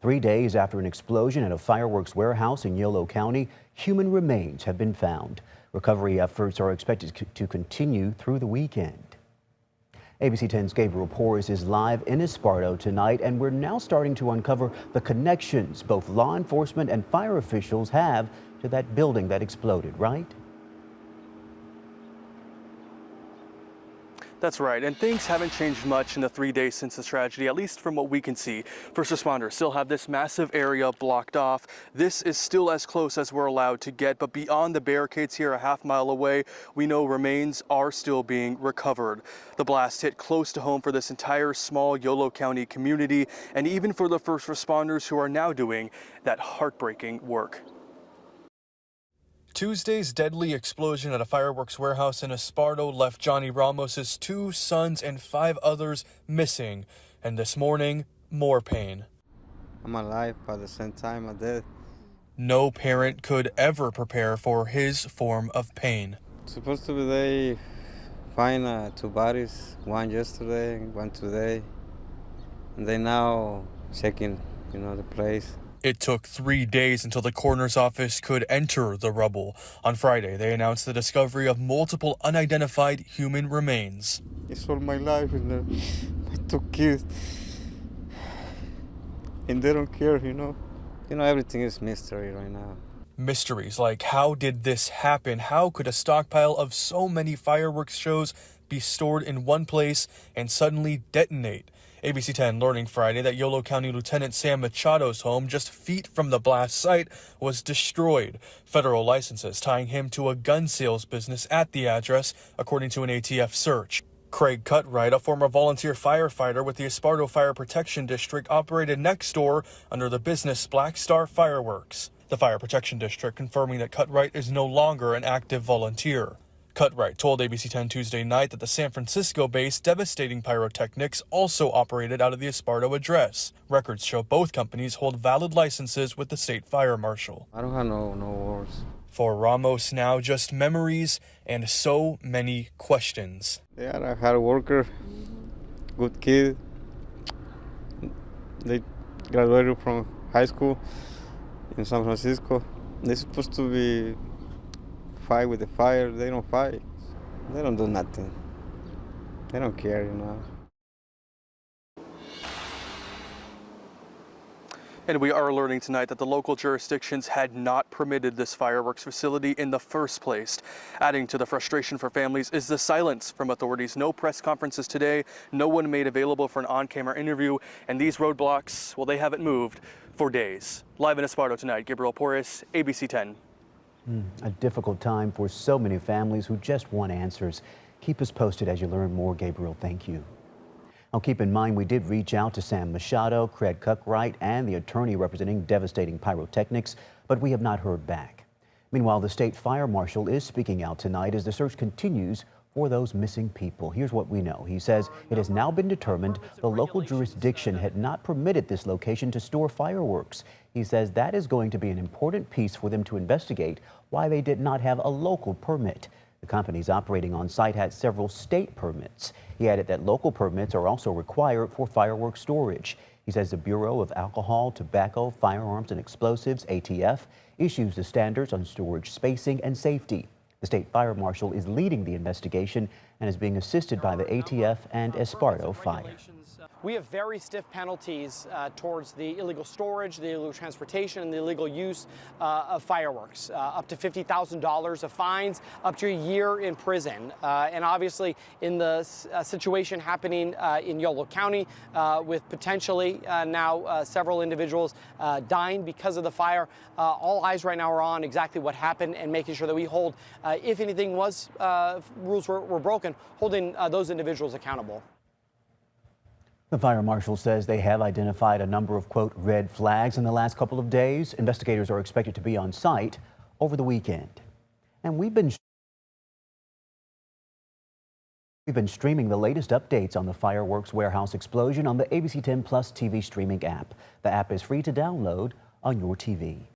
3 days after an explosion at a fireworks warehouse in Yolo County, human remains have been found. Recovery efforts are expected to continue through the weekend. ABC 10's Gabriel Porras is live in Esparto tonight, and we're now starting to uncover the connections both law enforcement and fire officials have to that building that exploded, right? That's right, and things haven't changed much in the 3 days since the tragedy, at least from what we can see. First responders still have this massive area blocked off. This is still as close as we're allowed to get, but beyond the barricades here a half-mile away, we know remains are still being recovered. The blast hit close to home for this entire small Yolo County community, and even for the first responders who are now doing that heartbreaking work. Tuesday's deadly explosion at a fireworks warehouse in Esparto left Johnny Ramos's 2 sons and 5 others missing. And this morning, more pain. I'm alive, but at the same time, I'm dead. No parent could ever prepare for his form of pain. Supposed to be they find 2 bodies, one yesterday, one today. And they now checking, the place. It took 3 days until the coroner's office could enter the rubble. On Friday, they announced the discovery of multiple unidentified human remains. It's all my life, and my 2 kids. And they don't care, everything is mystery right now. Mysteries like, how did this happen? How could a stockpile of so many fireworks shows be stored in one place and suddenly detonate? ABC 10 learning Friday that Yolo County Lieutenant Sam Machado's home, just feet from the blast site, was destroyed. Federal licenses tying him to a gun sales business at the address, according to an ATF search. Craig Cutright, a former volunteer firefighter with the Esparto Fire Protection District, operated next door under the business Black Star Fireworks. The Fire Protection District confirming that Cutright is no longer an active volunteer. Cutright told ABC 10 Tuesday night that the San Francisco-based Devastating Pyrotechnics also operated out of the Esparto address. Records show both companies hold valid licenses with the state fire marshal. I don't have no words. For Ramos now, just memories and so many questions. They are a hard worker, good kid. They graduated from high school in San Francisco. They're supposed to be fight with the fire. They don't fight. They don't do nothing. They don't care, And we are learning tonight that the local jurisdictions had not permitted this fireworks facility in the first place. Adding to the frustration for families is the silence from authorities. No press conferences today, no one made available for an on-camera interview, and these roadblocks, well, they haven't moved for days. Live in Esparto tonight, Gabriel Porras, ABC 10. A difficult time for so many families who just want answers. Keep us posted as you learn more, Gabriel. Thank you. Now, keep in mind, we did reach out to Sam Machado, Craig Cutright, and the attorney representing Devastating Pyrotechnics, but we have not heard back. Meanwhile, the state fire marshal is speaking out tonight as the search continues for those missing people. Here's what we know. He says it has now been determined the local jurisdiction had not permitted this location to store fireworks. He says that is going to be an important piece for them to investigate why they did not have a local permit. The companies operating on site had several state permits. He added that local permits are also required for fireworks storage. He says the Bureau of Alcohol, Tobacco, Firearms and Explosives, ATF, issues the standards on storage spacing and safety. The state fire marshal is leading the investigation and is being assisted by the ATF and Esparto Fire. We have very stiff penalties towards the illegal storage, the illegal transportation, and the illegal use of fireworks. Up to $50,000 of fines, up to a year in prison. And obviously, in the situation happening in Yolo County, with potentially now several individuals dying because of the fire, all eyes right now are on exactly what happened and making sure that we hold, if anything was, rules were broken, holding those individuals accountable. The fire marshal says they have identified a number of, quote, red flags in the last couple of days. Investigators are expected to be on site over the weekend. And we've been streaming the latest updates on the fireworks warehouse explosion on the ABC 10 Plus TV streaming app. The app is free to download on your TV.